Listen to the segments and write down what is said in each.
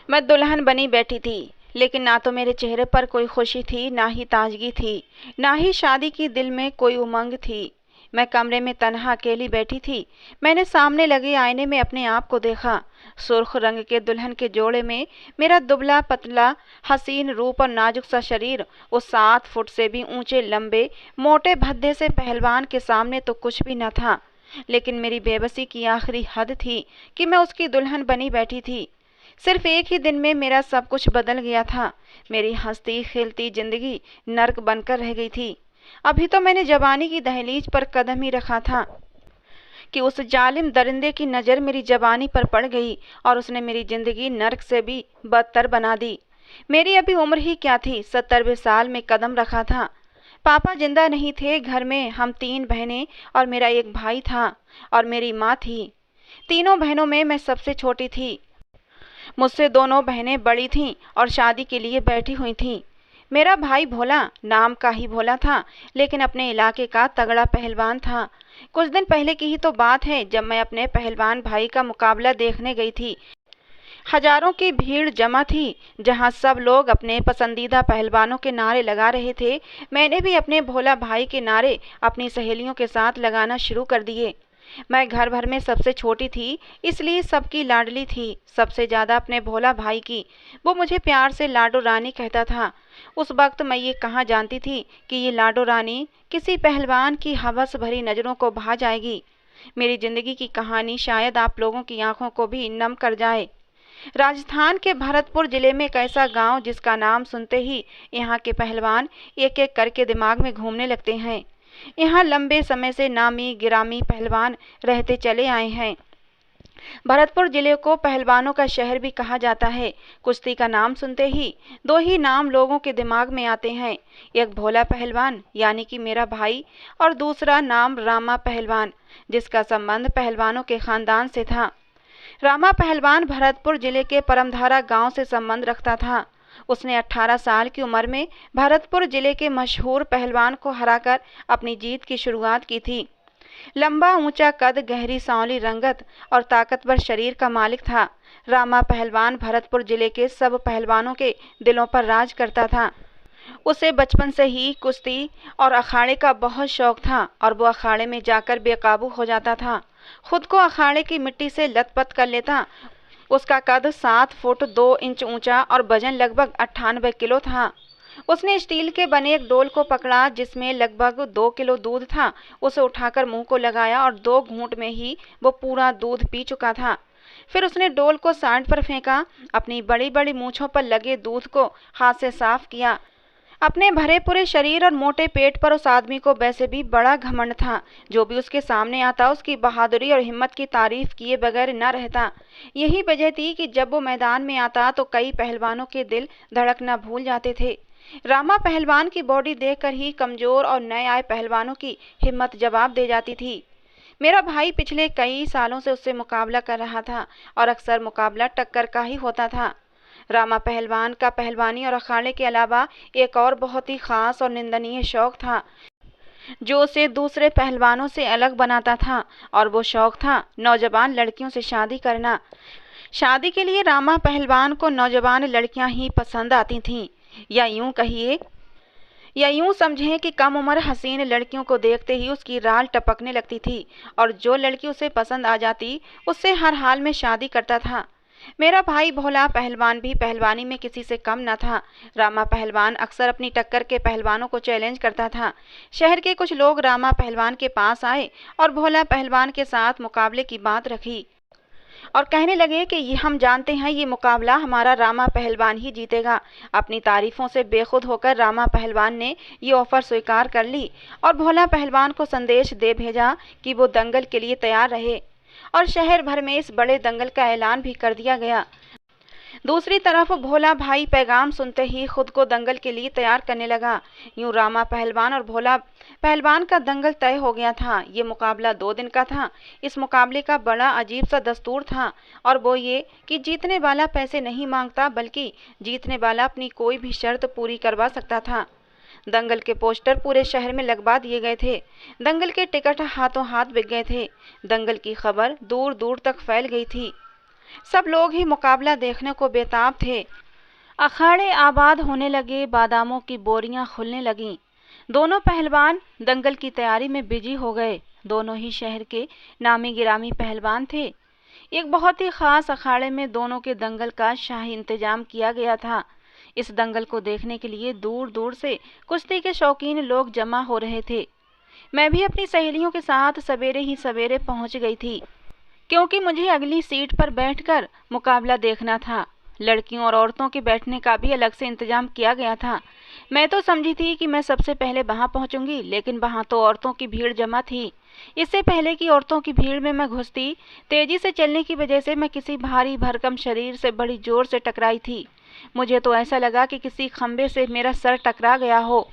मैं दुल्हन बनी बैठी थी, लेकिन ना तो मेरे चेहरे पर कोई खुशी थी, ना ही ताजगी थी, ना ही शादी की दिल में कोई उमंग थी। मैं कमरे में तन्हा अकेली बैठी थी। मैंने सामने लगे आईने में अपने आप को देखा। सुर्ख रंग के दुल्हन के जोड़े में मेरा दुबला पतला हसीन रूप और नाजुक सा शरीर उस 7 फुट से भी ऊंचे लंबे मोटे भद्दे से पहलवान के सामने तो कुछ भी न था। लेकिन मेरी बेबसी की आखिरी हद थी कि मैं उसकी दुल्हन बनी बैठी थी। सिर्फ एक ही दिन में मेरा सब कुछ बदल गया था। मेरी हंसती खिलती जिंदगी नर्क बनकर रह गई थी। अभी तो मैंने जवानी की दहलीज पर कदम ही रखा था कि उस जालिम दरिंदे की नज़र मेरी जवानी पर पड़ गई और उसने मेरी जिंदगी नर्क से भी बदतर बना दी। मेरी अभी उम्र ही क्या थी, 70वें साल में कदम रखा था। पापा जिंदा नहीं थे। घर में हम 3 बहनें और मेरा एक भाई था और मेरी माँ थी। तीनों बहनों में मैं सबसे छोटी थी। मुझसे दोनों बहनें बड़ी थीं और शादी के लिए बैठी हुई थीं। मेरा भाई भोला, नाम का ही भोला था, लेकिन अपने इलाके का तगड़ा पहलवान था। कुछ दिन पहले की ही तो बात है जब मैं अपने पहलवान भाई का मुकाबला देखने गई थी। हजारों की भीड़ जमा थी, जहां सब लोग अपने पसंदीदा पहलवानों के नारे लगा रहे थे। मैंने भी अपने भोला भाई के नारे अपनी सहेलियों के साथ लगाना शुरू कर दिए। मैं घर भर में सबसे छोटी थी, इसलिए सबकी लाडली थी, सबसे ज़्यादा अपने भोला भाई की। वो मुझे प्यार से लाडो रानी कहता था। उस वक्त मैं ये कहाँ जानती थी कि ये लाडो रानी किसी पहलवान की हवस भरी नज़रों को भा जाएगी। मेरी ज़िंदगी की कहानी शायद आप लोगों की आंखों को भी नम कर जाए। राजस्थान के भरतपुर जिले में एक ऐसा गांव जिसका नाम सुनते ही यहाँ के पहलवान एक एक करके दिमाग में घूमने लगते हैं। यहाँ लंबे समय से नामी गिरामी पहलवान रहते चले आए हैं। भरतपुर जिले को पहलवानों का शहर भी कहा जाता है। कुश्ती का नाम सुनते ही 2 ही नाम लोगों के दिमाग में आते हैं, एक भोला पहलवान यानी कि मेरा भाई और दूसरा नाम रामा पहलवान, जिसका संबंध पहलवानों के खानदान से था। रामा पहलवान भरतपुर जिले के परमधारा गांव से संबंध रखता था। उसने 18 साल की उम्र में भरतपुर जिले के मशहूर पहलवान को हराकर अपनी जीत की शुरुआत की थी। लंबा ऊंचा कद, गहरी सांवली रंगत और ताकतवर शरीर का मालिक था। रामा पहलवान भरतपुर जिले के सब पहलवानों के दिलों पर राज करता था। उसे बचपन से ही कुश्ती और अखाड़े का बहुत शौक था और वो अखाड़े में जाकर बेकाबू हो जाता था। खुद को अखाड़े की मिट्टी से लथपथ कर लेता। उसका कद 7 फुट 2 इंच ऊंचा और वजन लगभग 98 किलो था। उसने स्टील के बने एक डोल को पकड़ा जिसमें लगभग 2 किलो दूध था। उसे उठाकर मुंह को लगाया और 2 घूंट में ही वो पूरा दूध पी चुका था। फिर उसने डोल को सांड पर फेंका। अपनी बड़ी बड़ी मूंछों पर लगे दूध को हाथ से साफ किया। अपने भरे पूरे शरीर और मोटे पेट पर उस आदमी को वैसे भी बड़ा घमंड था। जो भी उसके सामने आता उसकी बहादुरी और हिम्मत की तारीफ किए बगैर न रहता। यही वजह थी कि जब वो मैदान में आता तो कई पहलवानों के दिल धड़कना भूल जाते थे। रामा पहलवान की बॉडी देखकर ही कमजोर और नए आए पहलवानों की हिम्मत जवाब दे जाती थी। मेरा भाई पिछले कई सालों से उससे मुकाबला कर रहा था और अक्सर मुकाबला टक्कर का ही होता था। रामा पहलवान का पहलवानी और अखाड़े के अलावा एक और बहुत ही खास और निंदनीय शौक था जो उसे दूसरे पहलवानों से अलग बनाता था, और वो शौक था नौजवान लड़कियों से शादी करना। शादी के लिए रामा पहलवान को नौजवान लड़कियां ही पसंद आती थीं, या यूं समझें कि कम उम्र हसीन लड़कियों को देखते ही उसकी राल टपकने लगती थी और जो लड़की उसे पसंद आ जाती उससे हर हाल में शादी करता था। मेरा भाई भोला पहलवान भी पहलवानी में किसी से कम न था। रामा पहलवान अक्सर अपनी टक्कर के पहलवानों को चैलेंज करता था। शहर के कुछ लोग रामा पहलवान के पास आए और भोला पहलवान के साथ मुकाबले की बात रखी और कहने लगे कि ये हम जानते हैं ये मुकाबला हमारा रामा पहलवान ही जीतेगा। अपनी तारीफों से बेखुद होकर रामा पहलवान ने ये ऑफर स्वीकार कर ली और भोला पहलवान को संदेश दे भेजा कि वो दंगल के लिए तैयार रहे, और शहर भर में इस बड़े दंगल का ऐलान भी कर दिया गया। दूसरी तरफ भोला भाई पैगाम सुनते ही खुद को दंगल के लिए तैयार करने लगा। यूं रामा पहलवान और भोला पहलवान का दंगल तय हो गया था। ये मुकाबला 2 दिन का था। इस मुकाबले का बड़ा अजीब सा दस्तूर था, और वो ये कि जीतने वाला पैसे नहीं मांगता, बल्कि जीतने वाला अपनी कोई भी शर्त पूरी करवा सकता था। दंगल के पोस्टर पूरे शहर में लगवा दिए गए थे। दंगल के टिकट हाथों हाथ बिक गए थे। दंगल की खबर दूर दूर तक फैल गई थी। सब लोग ही मुकाबला देखने को बेताब थे। अखाड़े आबाद होने लगे, बादामों की बोरियां खुलने लगीं। दोनों पहलवान दंगल की तैयारी में बिजी हो गए। दोनों ही शहर के नामी गिरामी पहलवान थे। एक बहुत ही खास अखाड़े में दोनों के दंगल का शाही इंतजाम किया गया था। इस दंगल को देखने के लिए दूर दूर से कुश्ती के शौकीन लोग जमा हो रहे थे। मैं भी अपनी सहेलियों के साथ सवेरे ही सवेरे पहुंच गई थी, क्योंकि मुझे अगली सीट पर बैठकर मुकाबला देखना था। लड़कियों और औरतों के बैठने का भी अलग से इंतजाम किया गया था। मैं तो समझी थी कि मैं सबसे पहले वहां पहुंचूंगी, लेकिन वहां तो औरतों की भीड़ जमा थी। इससे पहले कि औरतों की भीड़ में मैं घुसती, तेजी से चलने की वजह से मैं किसी भारी भरकम शरीर से बड़ी जोर से टकराई थी। मुझे तो ऐसा लगा कि किसी खंबे से मेरा सर टकरा गया हो।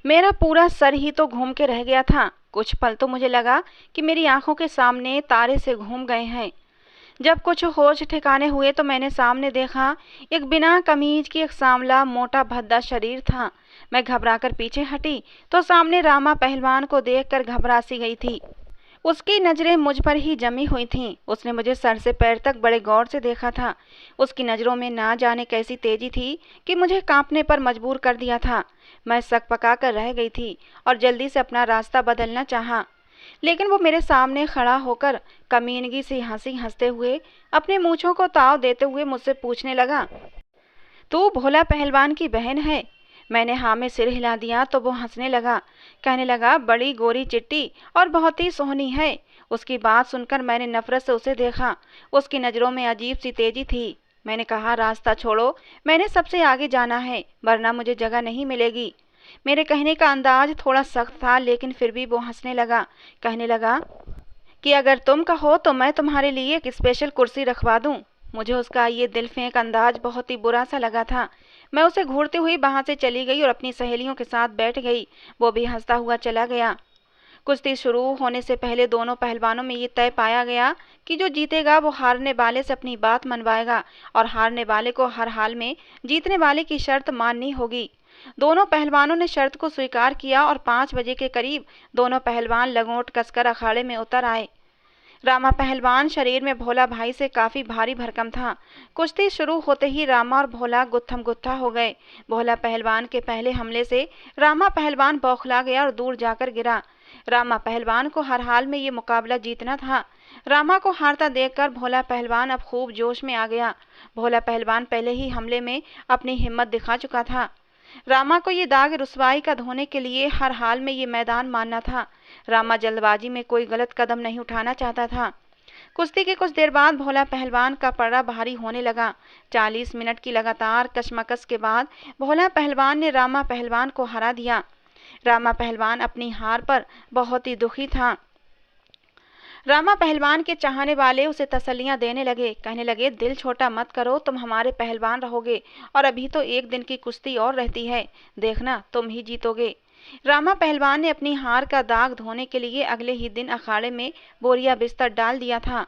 मेरा पूरा सर ही तो घूम के रह गया था। कुछ पल तो मुझे लगा कि मेरी आंखों के सामने तारे से घूम गए हैं। जब कुछ होश ठिकाने हुए तो मैंने सामने देखा, एक बिना कमीज की एक सांवला मोटा भद्दा शरीर था। मैं घबराकर पीछे हटी तो सामने रामा पहलवान को देखकर घबरा सी गई थी। उसकी नजरें मुझ पर ही जमी हुई थीं। उसने मुझे सर से पैर तक बड़े गौर से देखा था। उसकी नजरों में ना जाने कैसी तेजी थी कि मुझे कांपने पर मजबूर कर दिया था। मैं सकपका कर रह गई थी और जल्दी से अपना रास्ता बदलना चाहा, लेकिन वो मेरे सामने खड़ा होकर कमीनगी से हंसी हंसते हुए अपने मूंछों को ताव देते हुए मुझसे पूछने लगा, तू भोला पहलवान की बहन है? मैंने हाँ में सिर हिला दिया तो वो हंसने लगा। कहने लगा, बड़ी गोरी चिट्टी और बहुत ही सोहनी है। उसकी बात सुनकर मैंने नफरत से उसे देखा। उसकी नज़रों में अजीब सी तेजी थी। मैंने कहा, रास्ता छोड़ो, मैंने सबसे आगे जाना है, वरना मुझे जगह नहीं मिलेगी। मेरे कहने का अंदाज थोड़ा सख्त था, लेकिन फिर भी वो हंसने लगा। कहने लगा कि अगर तुम कहो तो मैं तुम्हारे लिए एक स्पेशल कुर्सी रखवा दूं। मुझे उसका ये दिल फेंक अंदाज बहुत ही बुरा सा लगा था। मैं उसे घूरती हुई वहां से चली गई और अपनी सहेलियों के साथ बैठ गई। वो भी हंसता हुआ चला गया। कुश्ती शुरू होने से पहले दोनों पहलवानों में ये तय पाया गया कि जो जीतेगा वो हारने वाले से अपनी बात मनवाएगा और हारने वाले को हर हाल में जीतने वाले की शर्त माननी होगी। दोनों पहलवानों ने शर्त को स्वीकार किया और 5 बजे के करीब दोनों पहलवान लगोट कसकर अखाड़े में उतर आए। रामा पहलवान शरीर में भोला भाई से काफी भारी भरकम था। कुश्ती शुरू होते ही रामा और भोला गुत्थम गुत्था हो गए। भोला पहलवान के पहले हमले से रामा पहलवान बौखला गया और दूर जाकर गिरा। रामा पहलवान को हर हाल में ये मुकाबला जीतना था। रामा को हारता देखकर भोला पहलवान अब खूब जोश में आ गया। भोला पहलवान पहले ही हमले में अपनी हिम्मत दिखा चुका था। रामा को ये दाग रुसवाई का धोने के लिए हर हाल में ये मैदान मानना था। रामा जल्दबाजी में कोई गलत कदम नहीं उठाना चाहता था। कुश्ती के कुछ देर बाद भोला पहलवान का पड़ा भारी होने लगा। 40 मिनट की लगातार कशमकश के बाद भोला पहलवान ने रामा पहलवान को हरा दिया। रामा पहलवान अपनी हार पर बहुत ही दुखी था। रामा पहलवान के चाहने वाले उसे तसल्लियां देने लगे। कहने लगे, दिल छोटा मत करो, तुम हमारे पहलवान रहोगे और अभी तो एक दिन की कुश्ती और रहती है, देखना तुम ही जीतोगे। रामा पहलवान ने अपनी हार का दाग धोने के लिए अगले ही दिन अखाड़े में बोरिया बिस्तर डाल दिया था।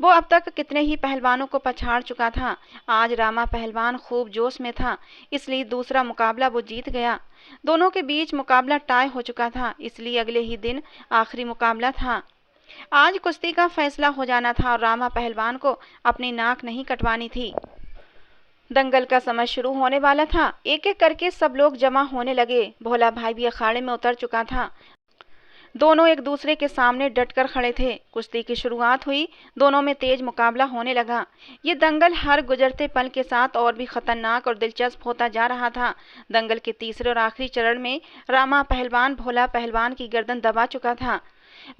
वो अब तक कितने ही पहलवानों को पछाड़ चुका था। आज रामा पहलवान खूब जोश में था, इसलिए दूसरा मुकाबला वो जीत गया। दोनों के बीच मुकाबला टाई हो चुका था, इसलिए अगले ही दिन आखिरी मुकाबला था। आज कुश्ती का फैसला हो जाना था और रामा पहलवान को अपनी नाक नहीं कटवानी थी। दंगल का समय शुरू होने वाला था। एक एक करके सब लोग जमा होने लगे। भोला भाई भी अखाड़े में उतर चुका था। दोनों एक दूसरे के सामने डटकर खड़े थे। कुश्ती की शुरुआत हुई। दोनों में तेज मुकाबला होने लगा। ये दंगल हर गुजरते पल के साथ और भी खतरनाक और दिलचस्प होता जा रहा था। दंगल के तीसरे और आखिरी चरण में रामा पहलवान भोला पहलवान की गर्दन दबा चुका था।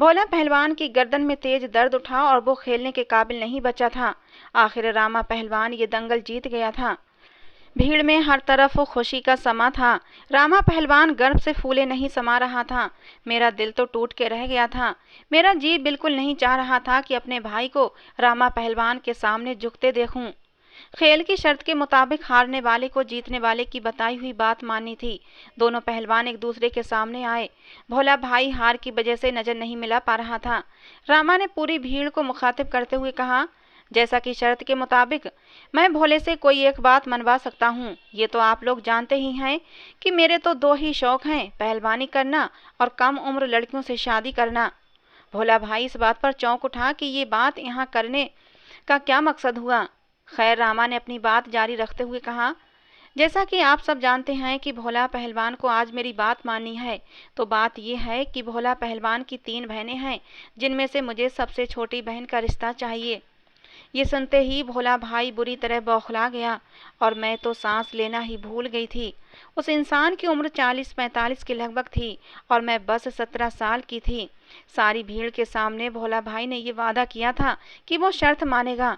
भोला पहलवान की गर्दन में तेज दर्द उठा और वो खेलने के काबिल नहीं बचा था। आखिर रामा पहलवान ये दंगल जीत गया था। भीड़ में हर तरफ खुशी का समा था। रामा पहलवान गर्व से फूले नहीं समा रहा था। मेरा दिल तो टूट के रह गया था। मेरा जी बिल्कुल नहीं चाह रहा था कि अपने भाई को रामा पहलवान के सामने झुकते देखूं। खेल की शर्त के मुताबिक हारने वाले को जीतने वाले की बताई हुई बात माननी थी। दोनों पहलवान एक दूसरे के सामने आए। भोला भाई हार की वजह से नजर नहीं मिला पा रहा था। रामा ने पूरी भीड़ को मुखातिब करते हुए कहा, जैसा कि शर्त के मुताबिक मैं भोले से कोई एक बात मनवा सकता हूँ। ये तो आप लोग जानते ही हैं कि मेरे तो 2 ही शौक हैं, पहलवानी करना और कम उम्र लड़कियों से शादी करना। भोला भाई इस बात पर चौंक उठा कि ये बात यहाँ करने का क्या मकसद हुआ? खैर, रामा ने अपनी बात जारी रखते हुए कहा, जैसा कि आप सब जानते हैं कि भोला पहलवान को आज मेरी बात माननी है। तो बात यह है कि भोला पहलवान की 3 बहनें हैं, जिनमें से मुझे सबसे छोटी बहन का रिश्ता चाहिए। ये सुनते ही भोला भाई बुरी तरह बौखला गया और मैं तो सांस लेना ही भूल गई थी। उस इंसान की उम्र 40-45 के लगभग थी और मैं बस 17 साल की थी। सारी भीड़ के सामने भोला भाई ने ये वादा किया था कि वो शर्त मानेगा।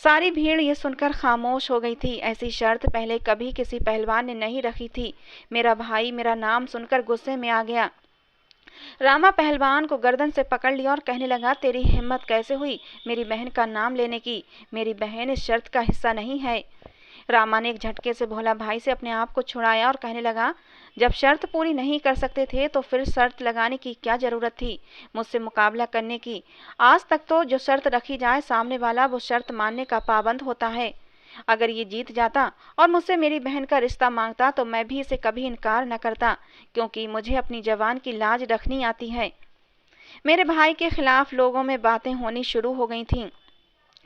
सारी भीड़ ये सुनकर खामोश हो गई थी। ऐसी शर्त पहले कभी किसी पहलवान ने नहीं रखी थी। मेरा भाई मेरा नाम सुनकर गुस्से में आ गया। रामा पहलवान को गर्दन से पकड़ लिया और कहने लगा, तेरी हिम्मत कैसे हुई मेरी बहन का नाम लेने की? मेरी बहन इस शर्त का हिस्सा नहीं है। रामा ने एक झटके से भोला भाई से अपने आप को छुड़ाया और कहने लगा, जब शर्त पूरी नहीं कर सकते थे तो फिर शर्त लगाने की क्या जरूरत थी मुझसे मुकाबला करने की? आज तक तो जो शर्त रखी जाए सामने वाला वो शर्त मानने का पाबंद होता है। अगर ये जीत जाता और मुझसे मेरी बहन का रिश्ता मांगता तो मैं भी इसे कभी इनकार न करता, क्योंकि मुझे अपनी जबान की लाज रखनी आती है। मेरे भाई के खिलाफ लोगों में बातें होनी शुरू हो गई थीं।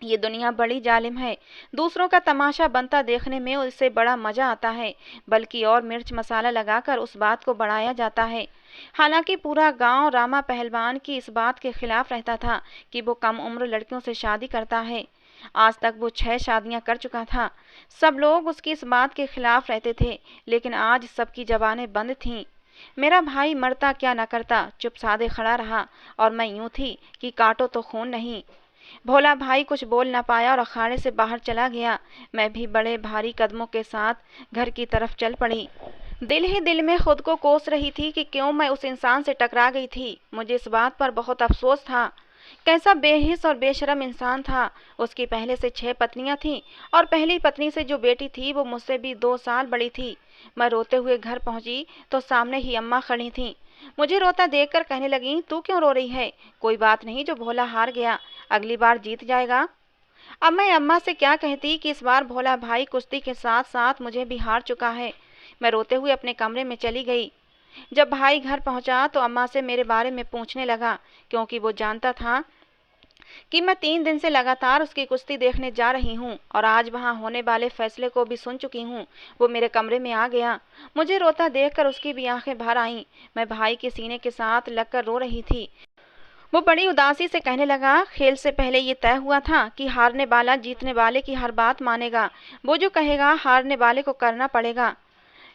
ये दुनिया बड़ी जालिम है। दूसरों का तमाशा बनता देखने में उससे बड़ा मजा आता है, बल्कि और मिर्च मसाला लगाकर उस बात को बढ़ाया जाता है। हालांकि पूरा गांव रामा पहलवान की इस बात के खिलाफ रहता था कि वो कम उम्र लड़कियों से शादी करता है। आज तक वो 6 शादियां कर चुका था। सब लोग उसकी इस बात के खिलाफ रहते थे, लेकिन आज सबकी जबानें बंद थीं। मेरा भाई मरता क्या न करता, चुप साधे खड़ा रहा और मैं यूं थी कि काटो तो खून नहीं। भोला भाई कुछ बोल न पाया और अखाड़े से बाहर चला गया। मैं भी बड़े भारी कदमों के साथ घर की तरफ चल पड़ी। दिल ही दिल में खुद को कोस रही थी कि क्यों मैं उस इंसान से टकरा गई थी। मुझे इस बात पर बहुत अफसोस था। कैसा बेहिस और बेशरम इंसान था। उसकी पहले से 6 पत्नियां थीं और पहली पत्नी से जो बेटी थी वो मुझसे भी 2 साल बड़ी थी। मैं रोते हुए घर पहुंची तो सामने ही अम्मा खड़ी थीं। मुझे रोता देखकर कहने लगी, तू क्यों रो रही है? कोई बात नहीं, जो भोला हार गया अगली बार जीत जाएगा। अब मैं अम्मा से क्या कहती कि इस बार भोला भाई कुश्ती के साथ साथ मुझे भी हार चुका है। मैं रोते हुए अपने कमरे में चली गई। जब भाई घर पहुंचा तो अम्मा से मेरे बारे में पूछने लगा, क्योंकि वो जानता था कि मैं 3 दिन से लगातार उसकी कुश्ती देखने जा रही हूँ और आज वहाँ होने वाले फैसले को भी सुन चुकी हूँ। वो मेरे कमरे में आ गया। मुझे रोता देखकर उसकी भी आंखें भर आईं। मैं भाई के सीने के साथ लगकर रो रही थी। वो बड़ी उदासी से कहने लगा, खेल से पहले ये तय हुआ था कि हारने वाला जीतने वाले की हर बात मानेगा। वो जो कहेगा हारने वाले को करना पड़ेगा।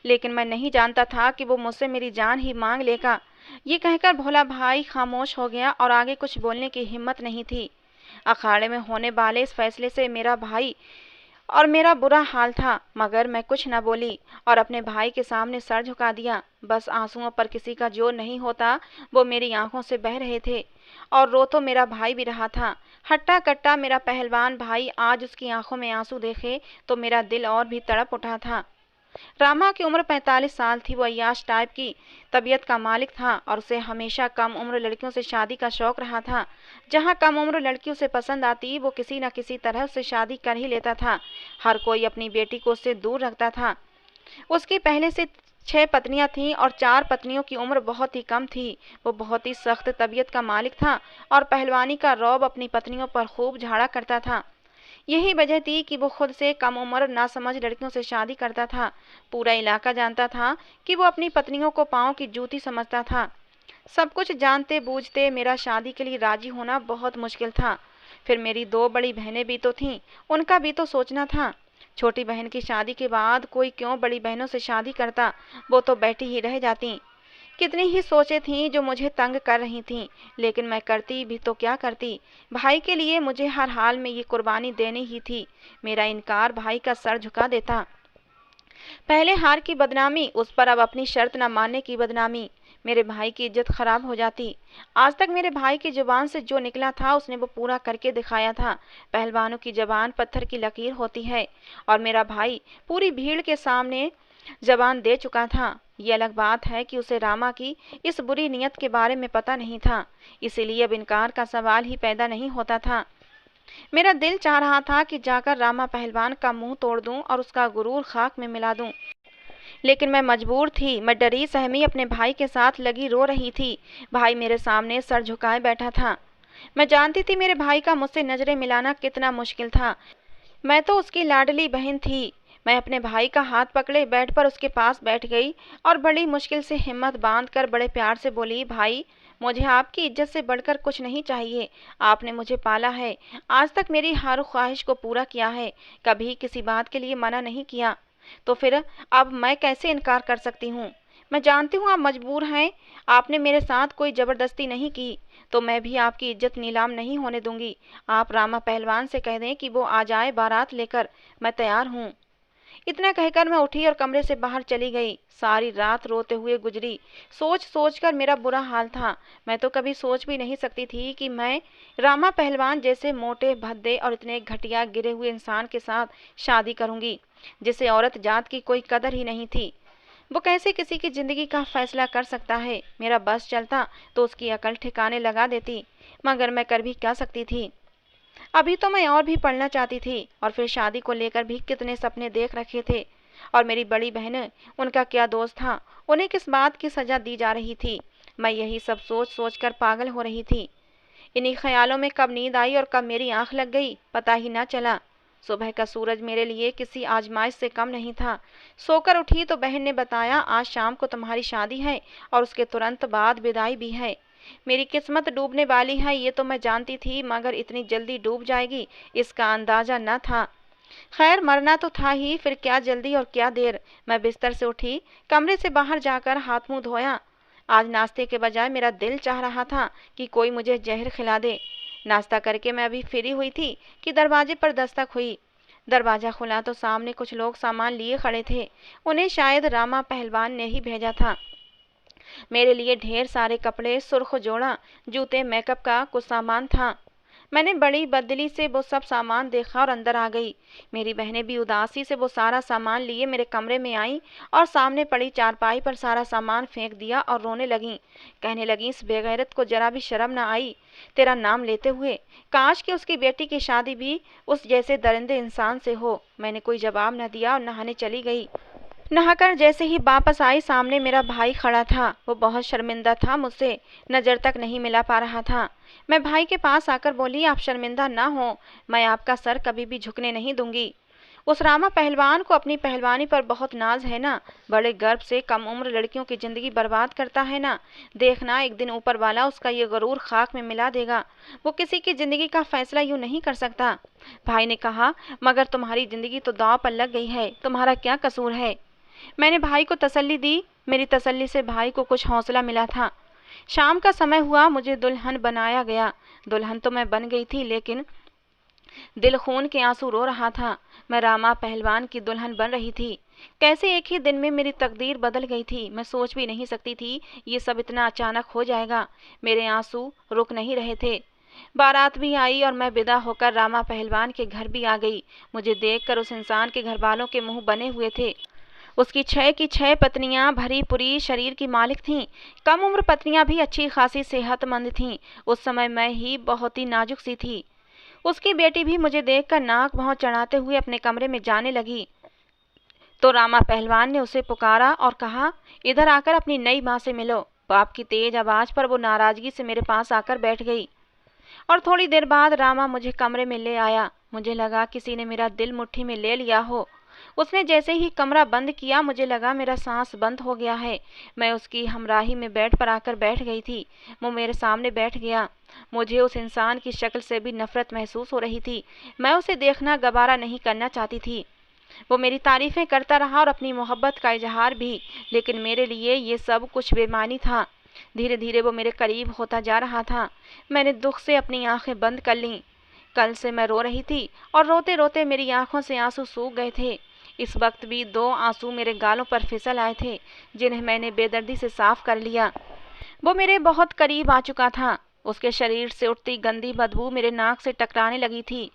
लेकिन मैं नहीं जानता था कि वो मुझसे मेरी जान ही मांग लेगा। ये कहकर भोला भाई खामोश हो गया और आगे कुछ बोलने की हिम्मत नहीं थी। अखाड़े में होने वाले इस फैसले से मेरा भाई और मेरा बुरा हाल था, मगर मैं कुछ न बोली और अपने भाई के सामने सर झुका दिया। बस आंसुओं पर किसी का जोर नहीं होता, वो मेरी आंखों से बह रहे थे और रो तो मेरा भाई भी रहा था। हट्टा कट्टा मेरा पहलवान भाई, आज उसकी आंखों में आंसू देखे तो मेरा दिल और भी तड़प उठा था। रामा की उम्र 45 साल थी। वो अय्याश टाइप की तबीयत का मालिक था और उसे हमेशा कम उम्र लड़कियों से शादी का शौक रहा था। जहाँ कम उम्र लड़की उसे पसंद आती वो किसी न किसी तरह उससे शादी कर ही लेता था। हर कोई अपनी बेटी को उससे दूर रखता था। उसकी पहले से 6 पत्नियां थीं और 4 पत्नियों की उम्र बहुत ही कम थी। वो बहुत ही सख्त तबीयत का मालिक था और पहलवानी का रौब अपनी पत्नियों पर खूब झाड़ा करता था। यही वजह थी कि वो खुद से कम उम्र नासमझ लड़कियों से शादी करता था। पूरा इलाका जानता था कि वो अपनी पत्नियों को पांव की जूती समझता था। सब कुछ जानते बूझते मेरा शादी के लिए राजी होना बहुत मुश्किल था। फिर मेरी 2 बड़ी बहनें भी तो थीं, उनका भी तो सोचना था। छोटी बहन की शादी के बाद कोई क्यों बड़ी बहनों से शादी करता, वो तो बैठी ही रह जाती। कितनी ही सोचें थीं जो मुझे तंग कर रही थीं, लेकिन मैं करती भी तो क्या करती। भाई के लिए मुझे हर हाल में ये कुर्बानी देनी ही थी। मेरा इनकार भाई का सर झुका देता। पहले हार की बदनामी, उस पर अब अपनी शर्त न मानने की बदनामी। मेरे भाई की इज्जत खराब हो जाती। आज तक मेरे भाई की जुबान से जो निकला था उसने वो पूरा करके दिखाया था। पहलवानों की जबान पत्थर की लकीर होती है और मेरा भाई पूरी भीड़ के सामने जबान दे चुका था। ये अलग बात है कि उसे रामा की इस बुरी नीयत के बारे में पता नहीं था, इसीलिए अब इनकार का सवाल ही पैदा नहीं होता था। मेरा दिल चाह रहा था कि जाकर रामा पहलवान का मुंह तोड़ दूं और उसका गुरूर खाक में मिला दूं, लेकिन मैं मजबूर थी। मैं डरी सहमी अपने भाई के साथ लगी रो रही थी। भाई मेरे सामने सर झुकाए बैठा था। मैं जानती थी मेरे भाई का मुझसे नजरें मिलाना कितना मुश्किल था। मैं तो उसकी लाडली बहन थी। मैं अपने भाई का हाथ पकड़े बेड पर उसके पास बैठ गई और बड़ी मुश्किल से हिम्मत बांधकर बड़े प्यार से बोली, भाई, मुझे आपकी इज्जत से बढ़कर कुछ नहीं चाहिए। आपने मुझे पाला है, आज तक मेरी हर ख्वाहिश को पूरा किया है, कभी किसी बात के लिए मना नहीं किया। तो फिर अब मैं कैसे इनकार कर सकती हूँ? मैं जानती हूँ आप मजबूर हैं, आपने मेरे साथ कोई ज़बरदस्ती नहीं की, तो मैं भी आपकी इज्जत नीलाम नहीं होने दूंगी। आप रामा पहलवान से कह दें कि वो आ जाए बारात लेकर, मैं तैयार हूँ। इतना कहकर मैं उठी और कमरे से बाहर चली गई। सारी रात रोते हुए गुजरी। सोच सोच कर मेरा बुरा हाल था। मैं तो कभी सोच भी नहीं सकती थी कि मैं रामा पहलवान जैसे मोटे भद्दे और इतने घटिया गिरे हुए इंसान के साथ शादी करूंगी, जिसे औरत जात की कोई कदर ही नहीं थी। वो कैसे किसी की जिंदगी का फैसला कर सकता है? मेरा बस चलता तो उसकी अकल ठिकाने लगा देती, मगर मैं कर भी क्या सकती थी? अभी तो मैं और भी पढ़ना चाहती थी, और फिर शादी को लेकर भी कितने सपने देख रखे थे। और मेरी बड़ी बहन, उनका क्या दोष था? उन्हें किस बात की सजा दी जा रही थी? मैं यही सब सोच सोच कर पागल हो रही थी। इन्हीं ख्यालों में कब नींद आई और कब मेरी आंख लग गई, पता ही ना चला। सुबह का सूरज मेरे लिए किसी आजमाइश से कम नहीं था। सोकर उठी तो बहन ने बताया, आज शाम को तुम्हारी शादी है और उसके तुरंत बाद विदाई भी है। मेरी किस्मत डूबने वाली है ये तो मैं जानती थी, मगर इतनी जल्दी डूब जाएगी इसका अंदाजा न था। खैर, मरना तो था ही, फिर क्या जल्दी और क्या देर। मैं बिस्तर से उठी, कमरे से बाहर जाकर हाथ मुंह धोया। आज नाश्ते के बजाय मेरा दिल चाह रहा था कि कोई मुझे जहर खिला दे। नाश्ता करके मैं अभी फ्री हुई थी कि दरवाजे पर दस्तक हुई। दरवाजा खुला तो सामने कुछ लोग सामान लिए खड़े थे। उन्हें शायद रामा पहलवान ने ही भेजा था। मेरे लिए ढेर सारे कपड़े, सुर्ख जोड़ा, जूते, मेकअप का कुछ सामान था। मैंने बड़ी बददिली से वो सब सामान देखा और अंदर आ गई। मेरी बहनें भी उदासी से वो सारा सामान लिए मेरे कमरे में आईं और सामने पड़ी चारपाई पर सारा सामान फेंक दिया और रोने लगीं। कहने लगीं, इस बेगैरत को जरा भी शर्म न आई तेरा नाम लेते हुए? काश कि उसकी बेटी की शादी भी उस जैसे दरिंदे इंसान से हो। मैंने कोई जवाब न दिया और नहाने चली गई। नहाकर जैसे ही वापस आई, सामने मेरा भाई खड़ा था। वो बहुत शर्मिंदा था, मुझसे नज़र तक नहीं मिला पा रहा था। मैं भाई के पास आकर बोली, आप शर्मिंदा ना हो, मैं आपका सर कभी भी झुकने नहीं दूंगी। उस रामा पहलवान को अपनी पहलवानी पर बहुत नाज है ना, बड़े गर्व से कम उम्र लड़कियों की जिंदगी बर्बाद करता है ना। देखना, एक दिन ऊपर वाला उसका ये गरूर खाक में मिला देगा। वो किसी की जिंदगी का फैसला यूं नहीं कर सकता। भाई ने कहा, मगर तुम्हारी जिंदगी तो दांव पर लग गई है, तुम्हारा क्या कसूर है? मैंने भाई को तसल्ली दी। मेरी तसल्ली से भाई को कुछ हौसला मिला था। शाम का समय हुआ, मुझे दुल्हन बनाया गया। दुल्हन तो मैं बन गई थी, लेकिन दिल खून के आंसू रो रहा था। मैं रामा पहलवान की दुल्हन बन रही थी। कैसे एक ही दिन में मेरी तकदीर बदल गई थी, मैं सोच भी नहीं सकती थी ये सब इतना अचानक हो जाएगा। मेरे आंसू रुक नहीं रहे थे। बारात भी आई और मैं विदा होकर रामा पहलवान के घर भी आ गई। मुझे देखकर उस इंसान के घर वालों के मुंह बने हुए थे। उसकी 6 की 6 पत्नियां भरी पूरी शरीर की मालिक थीं। कम उम्र पत्नियां भी अच्छी खासी सेहतमंद थीं। उस समय मैं ही बहुत ही नाजुक सी थी। उसकी बेटी भी मुझे देखकर नाक भौं चढ़ाते हुए अपने कमरे में जाने लगी, तो रामा पहलवान ने उसे पुकारा और कहा, इधर आकर अपनी नई माँ से मिलो। बाप की तेज आवाज पर वो नाराजगी से मेरे पास आकर बैठ गई और थोड़ी देर बाद रामा मुझे कमरे में ले आया। मुझे लगा किसी ने मेरा दिल मुट्ठी में ले लिया हो। उसने जैसे ही कमरा बंद किया, मुझे लगा मेरा सांस बंद हो गया है। मैं उसकी हमराही में बेड पर आकर बैठ गई थी। वो मेरे सामने बैठ गया। मुझे उस इंसान की शक्ल से भी नफरत महसूस हो रही थी। मैं उसे देखना गवारा नहीं करना चाहती थी। वो मेरी तारीफें करता रहा और अपनी मोहब्बत का इजहार भी, लेकिन मेरे लिए ये सब कुछ बेमानी था। धीरे धीरे वो मेरे करीब होता जा रहा था। मैंने दुख से अपनी आंखें बंद कर लीं। कल से मैं रो रही थी और रोते रोते मेरी आंखों से आंसू सूख गए थे। इस वक्त भी 2 आंसू मेरे गालों पर फिसल आए थे, जिन्हें मैंने बेदर्दी से साफ कर लिया। वो मेरे बहुत करीब आ चुका था। उसके शरीर से उठती गंदी बदबू मेरे नाक से टकराने लगी थी।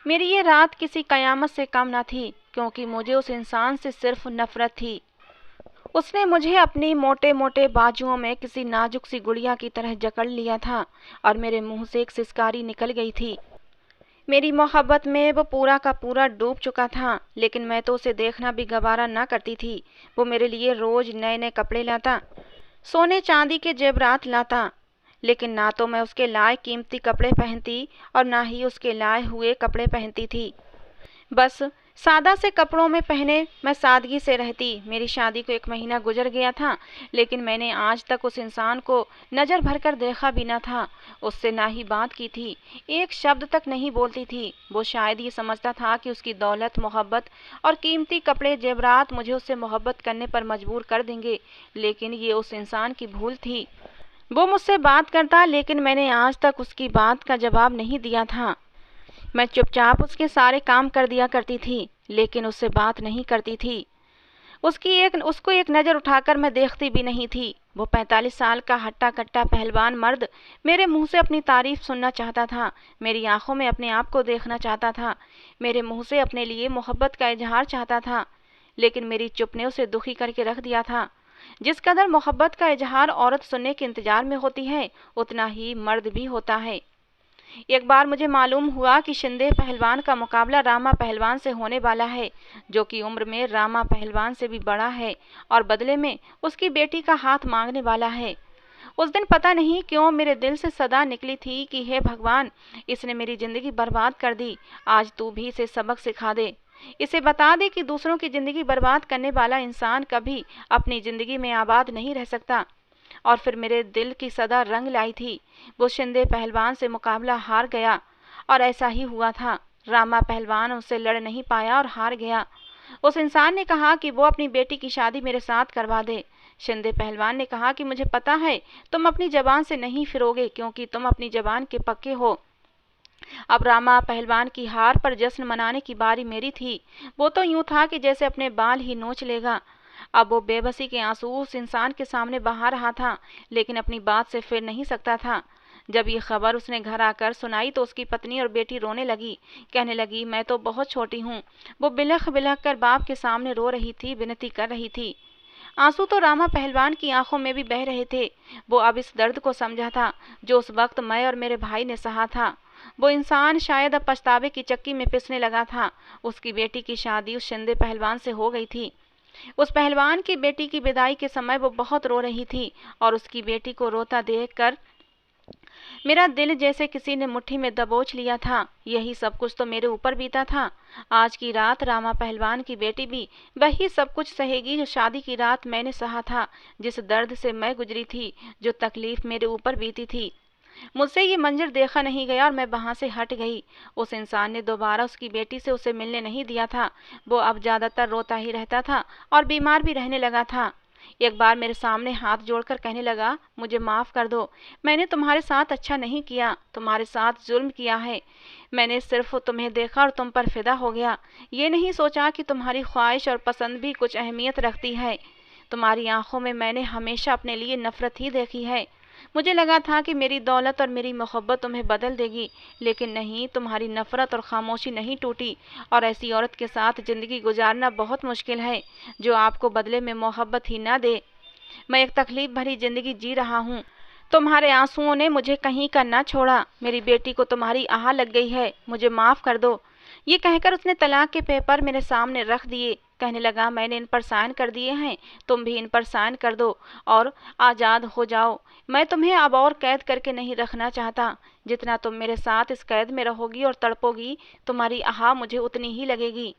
मेरी ये रात किसी कयामत से कम न थी, क्योंकि मुझे उस इंसान से सिर्फ नफरत थी। उसने मुझे अपनी मोटे मोटे बाजुओं में किसी नाजुक सी गुड़िया की तरह जकड़ लिया था और मेरे मुंह से एक सिसकारी निकल गई थी। मेरी मोहब्बत में वो पूरा का पूरा डूब चुका था, लेकिन मैं तो उसे देखना भी गवारा ना करती थी। वो मेरे लिए रोज नए नए कपड़े लाता, सोने चांदी के जेवरात लाता, लेकिन ना तो मैं उसके लाए कीमती कपड़े पहनती और ना ही उसके लाए हुए कपड़े पहनती थी। बस सादा से कपड़ों में पहने मैं सादगी से रहती। मेरी शादी को 1 महीना गुजर गया था, लेकिन मैंने आज तक उस इंसान को नज़र भरकर देखा भी न था। उससे ना ही बात की थी, एक शब्द तक नहीं बोलती थी। वो शायद ये समझता था कि उसकी दौलत, मोहब्बत और कीमती कपड़े जेवरात मुझे उससे मोहब्बत करने पर मजबूर कर देंगे, लेकिन ये उस इंसान की भूल थी। वो मुझसे बात करता, लेकिन मैंने आज तक उसकी बात का जवाब नहीं दिया था। मैं चुपचाप उसके सारे काम कर दिया करती थी, लेकिन उससे बात नहीं करती थी। उसको एक नज़र उठाकर मैं देखती भी नहीं थी। वो 45 साल का हट्टा-कट्टा पहलवान मर्द मेरे मुंह से अपनी तारीफ सुनना चाहता था, मेरी आंखों में अपने आप को देखना चाहता था, मेरे मुंह से अपने लिए मोहब्बत का इजहार चाहता था, लेकिन मेरी चुप ने उसे दुखी करके रख दिया था। जिस कदर मोहब्बत का इजहार औरत सुनने के इंतजार में होती है, उतना ही मर्द भी होता है। एक बार मुझे मालूम हुआ कि शिंदे पहलवान का मुकाबला रामा पहलवान से होने वाला है, जो कि उम्र में रामा पहलवान से भी बड़ा है और बदले में उसकी बेटी का हाथ मांगने वाला है। उस दिन पता नहीं क्यों मेरे दिल से सदा निकली थी कि हे भगवान, इसने मेरी जिंदगी बर्बाद कर दी, आज तू भी इसे सबक सिखा दे। इसे बता दे कि दूसरों की जिंदगी बर्बाद करने वाला इंसान कभी अपनी जिंदगी में आबाद नहीं रह सकता। और फिर मेरे दिल की सदा रंग लाई थी। वो शिंदे पहलवान से मुकाबला हार गया और ऐसा ही हुआ था। रामा पहलवान उससे लड़ नहीं पाया और हार गया। उस इंसान ने कहा कि वो अपनी बेटी की शादी मेरे साथ करवा दे। शिंदे पहलवान ने कहा कि मुझे पता है तुम अपनी जबान से नहीं फिरोगे, क्योंकि तुम अपनी जबान के पक्के हो। अब रामा पहलवान की हार पर जश्न मनाने की बारी मेरी थी। वो तो यूं था कि जैसे अपने बाल ही नोच लेगा। अब वो बेबसी के आंसू उस इंसान के सामने बहा रहा था, लेकिन अपनी बात से फिर नहीं सकता था। जब ये खबर उसने घर आकर सुनाई तो उसकी पत्नी और बेटी रोने लगी, कहने लगी, मैं तो बहुत छोटी हूँ। वो बिलख बिलख कर बाप के सामने रो रही थी, विनती कर रही थी। आंसू तो रामा पहलवान की आंखों में भी बह रहे थे। वो अब इस दर्द को समझा था जो उस वक्त मैं और मेरे भाई ने सहा था। वो इंसान शायद अब पछतावे की चक्की में पिसने लगा था। उसकी बेटी की शादी उस शिंदे पहलवान से हो गई थी। उस पहलवान की बेटी की विदाई के समय वो बहुत रो रही थी और उसकी बेटी को रोता देखकर मेरा दिल जैसे किसी ने मुट्ठी में दबोच लिया था। यही सब कुछ तो मेरे ऊपर बीता था। आज की रात रामा पहलवान की बेटी भी वही सब कुछ सहेगी जो शादी की रात मैंने सहा था, जिस दर्द से मैं गुजरी थी, जो तकलीफ मेरे ऊपर बीती थी। मुझसे ये मंजर देखा नहीं गया और मैं वहां से हट गई। उस इंसान ने दोबारा उसकी बेटी से उसे मिलने नहीं दिया था। वो अब ज्यादातर रोता ही रहता था और बीमार भी रहने लगा था। एक बार मेरे सामने हाथ जोड़कर कहने लगा, मुझे माफ कर दो, मैंने तुम्हारे साथ अच्छा नहीं किया, तुम्हारे साथ जुल्म किया है। मैंने सिर्फ तुम्हें देखा और तुम पर फिदा हो गया। ये नहीं सोचा कि तुम्हारी ख्वाहिश और पसंद भी कुछ अहमियत रखती है। तुम्हारी आंखों में मैंने हमेशा अपने लिए नफरत ही देखी है। मुझे लगा था कि मेरी दौलत और मेरी मोहब्बत तुम्हें बदल देगी, लेकिन नहीं, तुम्हारी नफरत और खामोशी नहीं टूटी। और ऐसी औरत के साथ जिंदगी गुजारना बहुत मुश्किल है जो आपको बदले में मोहब्बत ही ना दे। मैं एक तकलीफ भरी जिंदगी जी रहा हूँ। तुम्हारे आंसुओं ने मुझे कहीं का ना छोड़ा। मेरी बेटी को तुम्हारी आह लग गई है, मुझे माफ कर दो। ये कहकर उसने तलाक के पेपर मेरे सामने रख दिए। कहने लगा, मैंने इन पर साइन कर दिए हैं, तुम भी इन पर साइन कर दो और आज़ाद हो जाओ। मैं तुम्हें अब और कैद करके नहीं रखना चाहता। जितना तुम मेरे साथ इस कैद में रहोगी और तड़पोगी, तुम्हारी आह मुझे उतनी ही लगेगी।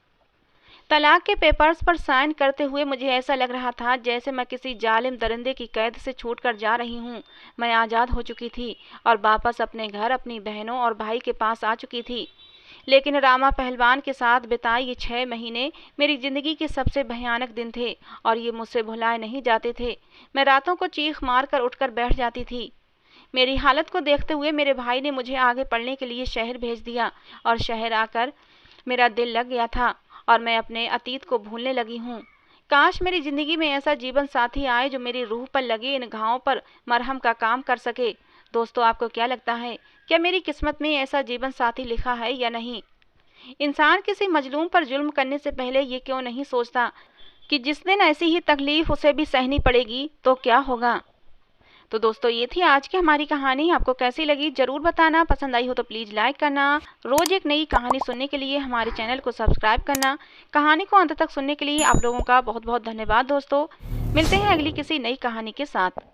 तलाक के पेपर्स पर साइन करते हुए मुझे ऐसा लग रहा था जैसे मैं किसी जालिम दरिंदे की कैद से छूटकर जा रही हूँ। मैं आज़ाद हो चुकी थी और वापस अपने घर, अपनी बहनों और भाई के पास आ चुकी थी। लेकिन रामा पहलवान के साथ बिताए ये 6 महीने मेरी जिंदगी के सबसे भयानक दिन थे और ये मुझसे भुलाए नहीं जाते थे। मैं रातों को चीख मार कर उठकर बैठ जाती थी। मेरी हालत को देखते हुए मेरे भाई ने मुझे आगे पढ़ने के लिए शहर भेज दिया और शहर आकर मेरा दिल लग गया था और मैं अपने अतीत को भूलने लगी हूँ। काश मेरी जिंदगी में ऐसा जीवन साथी आए जो मेरी रूह पर लगे इन घावों पर मरहम का काम कर सके। दोस्तों, आपको क्या लगता है, क्या मेरी किस्मत में ऐसा जीवन साथी लिखा है या नहीं? इंसान किसी मजलूम पर जुल्म करने से पहले ये क्यों नहीं सोचता कि जिस दिन ऐसी ही तकलीफ उसे भी सहनी पड़ेगी तो क्या होगा? तो दोस्तों, ये थी आज की हमारी कहानी। आपको कैसी लगी जरूर बताना। पसंद आई हो तो प्लीज़ लाइक करना। रोज एक नई कहानी सुनने के लिए हमारे चैनल को सब्सक्राइब करना। कहानी को अंत तक सुनने के लिए आप लोगों का बहुत बहुत धन्यवाद। दोस्तों, मिलते हैं अगली किसी नई कहानी के साथ।